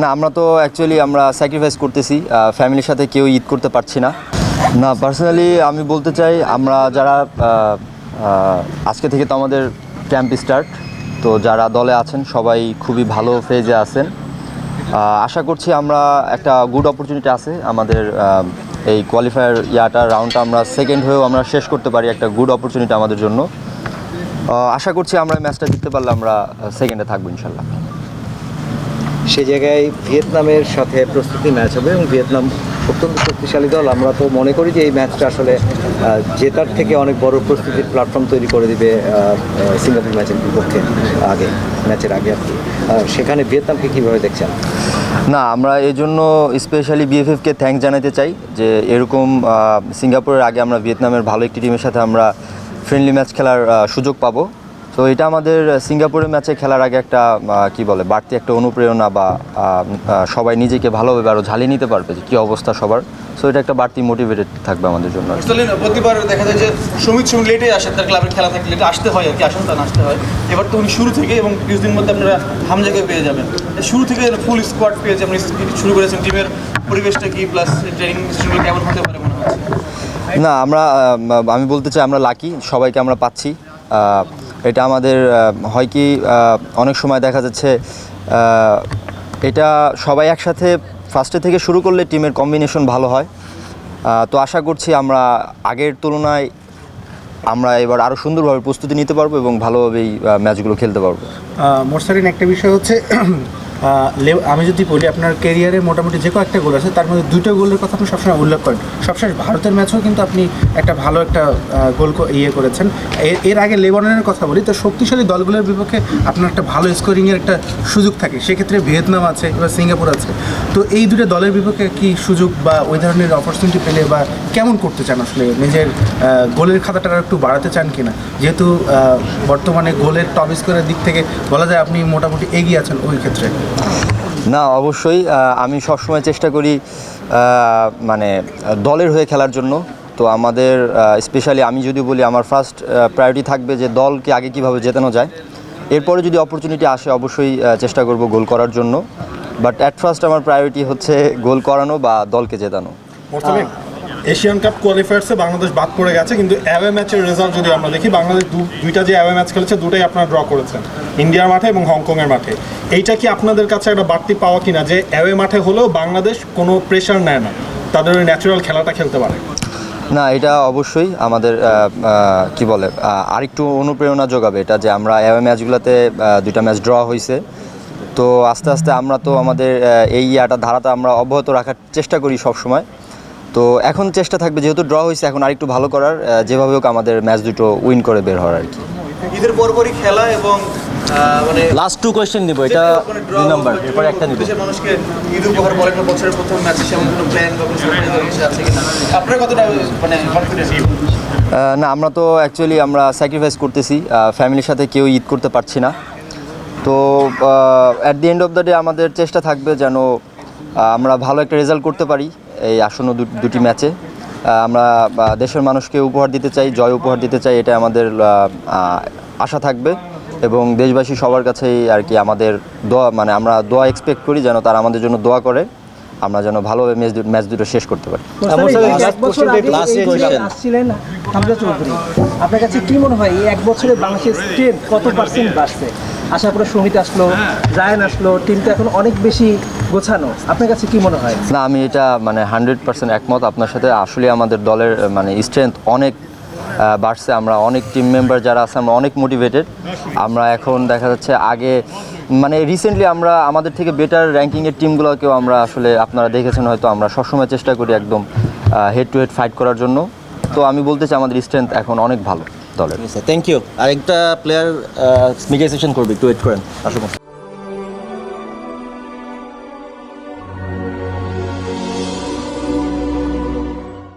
না, আমরা তো অ্যাকচুয়ালি আমরা স্যাক্রিফাইস করতেছি, ফ্যামিলির সাথে কেউ ঈদ করতে পারছি না। না, পার্সোনালি আমি বলতে চাই আমরা যারা আজকে থেকে তো আমাদের ক্যাম্প স্টার্ট, তো যারা দলে আছেন সবাই খুবই ভালো ফেজে আছেন। আশা করছি আমরা একটা গুড অপরচুনিটি আছে আমাদের এই কোয়ালিফায়ার রাউন্ডটা আমরা সেকেন্ড হয়েও আমরা শেষ করতে পারি, একটা গুড অপরচুনিটি আমাদের জন্য। আশা করছি আমরা ম্যাচটা জিততে পারলে আমরা সেকেন্ডে থাকবো ইনশাল্লাহ। সে জায়গায় ভিয়েতনামের সাথে প্রস্তুতি ম্যাচ হবে এবং ভিয়েতনাম অত্যন্ত শক্তিশালী দল। আমরা তো মনে করি যে এই ম্যাচটা আসলে জেতার থেকে অনেক বড় প্রস্তুতির প্ল্যাটফর্ম তৈরি করে দিবে সিঙ্গাপুর ম্যাচের বিপক্ষে ম্যাচের আগে আর কি। সেখানে ভিয়েতনামকে কীভাবে দেখছেন? না, আমরা এই জন্য স্পেশালি বিএফএফকে থ্যাঙ্কস জানাতে চাই যে এরকম সিঙ্গাপুরের আগে আমরা ভিয়েতনামের ভালো একটি টিমের সাথে আমরা ফ্রেন্ডলি ম্যাচ খেলার সুযোগ পাবো। তো এটা আমাদের সিঙ্গাপুরের ম্যাচে খেলার আগে একটা বাড়তি একটা অনুপ্রেরণা বা সবাই নিজেকে ভালোভাবে আরও ঝালিয়ে নিতে পারবে যে কী অবস্থা সবার। সো এটা একটা বাড়তি মোটিভেটেড থাকবে আমাদের জন্য। প্রতিবার দেখা যায় যে সুমিত লেটে আসে, তার ক্লাবের খেলা থাকলে লেটে আসতে হয় আর কি, আসেন তার আসতে হয়। এবার তো উনি শুরু থেকে এবং কিছুদিন মধ্যে আপনারা হামজাকে পেয়ে যাবেন, শুরু থেকে ফুল স্কোয়াড পেয়ে যে আপনি শুরু করেছেন। টিমের পরিবেশটা কি প্লাস ট্রেনিং সিস্টেমটা কেমন হতে পারে মনে হচ্ছে? না, আমি বলতে চাই আমরা লাকি, সবাইকে আমরা পাচ্ছি। এটা আমাদের হয় কি অনেক সময় দেখা যাচ্ছে এটা সবাই একসাথে ফার্স্টে থেকে শুরু করলে টিমের কম্বিনেশন ভালো হয়। তো আশা করছি আমরা আগের তুলনায় আমরা এবার আরও সুন্দরভাবে প্রস্তুতি নিতে পারবো এবং ভালোভাবেই ম্যাচগুলো খেলতে পারবো। মোরসালিন, একটা বিষয় হচ্ছে আমি যদি বলি আপনার ক্যারিয়ারে মোটামুটি যে কয়েকটা গোল আছে তার মধ্যে 2টা গোলের কথা আপনি সবসময় উল্লেখ করেন। সবশেষ ভারতের ম্যাচেও কিন্তু আপনি একটা ভালো একটা গোল করেছেন। এর আগে লেবাননের কথা বলি, তো শক্তিশালী দলগুলোর বিপক্ষে আপনার একটা ভালো স্কোরিংয়ের একটা সুযোগ থাকে। সেক্ষেত্রে ভিয়েতনাম আছে, এবার সিঙ্গাপুর আছে। তো এই দুটো দলের বিপক্ষে কি সুযোগ বা ওই ধরনের অপরচুনিটি পেলে বা কেমন করতে চান আসলে? নিজের গোলের খাতাটা একটু বাড়াতে চান কিনা? যেহেতু বর্তমানে গোলের টপ স্কোরের দিক থেকে বলা যায় আপনি মোটামুটি এগিয়ে আছেন ওই ক্ষেত্রে। না, অবশ্যই আমি সবসময় চেষ্টা করি দলের হয়ে খেলার জন্য। তো আমাদের স্পেশালি আমি যদি বলি আমার ফার্স্ট প্রায়োরিটি থাকবে যে দলকে আগে কীভাবে জেতানো যায়। এরপরে যদি অপরচুনিটি আসে অবশ্যই চেষ্টা করব গোল করার জন্য, বাট অ্যাট ফার্স্ট আমার প্রায়োরিটি হচ্ছে গোল করানো বা দলকে জেতানো। এশিয়ান কাপ কোয়ালিফায়ার্সে বাংলাদেশ বাদ পড়ে গেছে, কিন্তু অ্যাওয়ে ম্যাচের রেজাল্ট যদি আমরা দেখি, বাংলাদেশ দুইটা যে অ্যাওয়ে ম্যাচ খেলেছে দুটাই আপনারা ড্র করেছেন, ইন্ডিয়ার মাঠে এবং হংকংয়ের মাঠে। এইটা কি আপনাদের কাছে একটা বাড়তি পাওয়া কিনা যে অ্যাওয়ে মাঠে হলেও বাংলাদেশ কোনো প্রেশার নেয় না, তাদের ওই ন্যাচারাল খেলাটা খেলতে পারে? না, এটা অবশ্যই আমাদের আরেকটু অনুপ্রেরণা যোগাবে এটা যে আমরা অ্যাওয়ে ম্যাচগুলোতে 2টা ম্যাচ ড্র হয়েছে। তো আস্তে আস্তে আমরা তো আমাদের এই ধারাটা আমরা অব্যাহত রাখার চেষ্টা করি সব সময়। তো এখন চেষ্টা থাকবে যেহেতু ড্র হয়েছে এখন আরেকটু ভালো করার, যেভাবে হোক আমাদের ম্যাচ দুটো উইন করে বের হওয়ার আর কি। ঈদের পরপরই খেলা এবং লাস্ট 2 কোয়েশ্চেন নিব, এটা 2 নাম্বার, এরপর একটা নিব। দেশের মানুষকে ঈদ উপহার বলেন না, বছরের প্রথম ম্যাচ হিসেবে কোনো প্ল্যান বা কোনো সারপ্রাইজ আছে কিনা আপনারা কতটা কনফিডেন্ট? না, আমরা তো অ্যাকচুয়ালি আমরা স্যাক্রিফাইস করতেছি, ফ্যামিলির সাথে কেউ ঈদ করতে পারছি না। তো at the end of the day আমাদের চেষ্টা থাকবে যেন আমরা ভালো একটা রেজাল্ট করতে পারি এই আসন্ন 2টি ম্যাচে। আমরা দেশের মানুষকে উপহার দিতে চাই, জয় উপহার দিতে চাই, এটা আমাদের আশা থাকবে। এবং দেশবাসী সবার কাছেই আর কি আমাদের দোয়া, আমরা দোয়া এক্সপেক্ট করি যেন তারা আমাদের জন্য দোয়া করে, আমরা যেন ভালোভাবে ম্যাচ দুটো শেষ করতে পারি। আপনার কাছে কি মনে হয় এই 1 বছরে বাংলাদেশের স্ট্রেন্থ কত পার্সেন্ট বাড়ছে? আশা করে সমিত আসলো, জায়ান আসলো, টিমটা এখন অনেক বেশি গোছানো। আপনার কাছে কি মনে হয়? না, আমি এটা 100% একমত আপনার সাথে। আসলে আমাদের দলের স্ট্রেংথ অনেক বাড়ছে। আমরা অনেক টিম মেম্বার যারা আছে আমরা অনেক মোটিভেটেড। আমরা এখন দেখা যাচ্ছে আগে রিসেন্টলি আমরা আমাদের থেকে বেটার র্যাঙ্কিংয়ের টিমগুলোকেও আমরা আসলে আপনারা দেখেছেন হয়তো, আমরা সবসময় চেষ্টা করি একদম হেড টু হেড ফাইট করার জন্য। তো আমি বলতে চাই আমাদের স্ট্রেংথ এখন অনেক ভালো দলের। Thank you. আরেকটা প্লেয়ার স্পিকার সেশন করবে, একটু ওয়েট করেন, আসুন।